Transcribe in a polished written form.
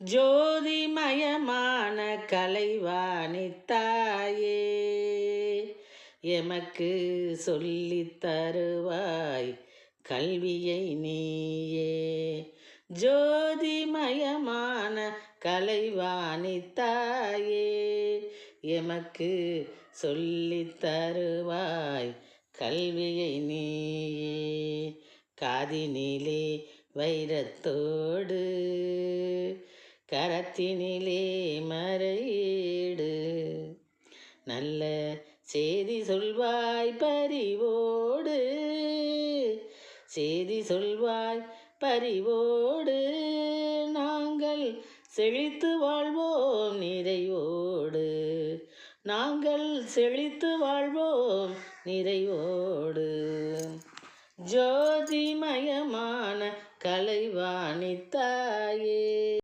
ஜோதிமயமான கலைவாணித்தாயே, எமக்கு சொல்லித் தருவாய் கல்வியை நீயே. ஜோதிமயமான கலைவாணித்தாயே, எமக்கு சொல்லித் தருவாய் கல்வியை நீயே. காதினிலே வைரத்தோடு, கரத்தினிலே மறையீடு, நல்ல செய்தி சொல்வாய் பரிவோடு, செய்தி சொல்வாய் பரிவோடு. நாங்கள் செழித்து வாழ்வோம் நிறைவோடு, நாங்கள் செழித்து வாழ்வோம் நிறைவோடு. ஜோதிமயமான கலைவாணித்தாயே.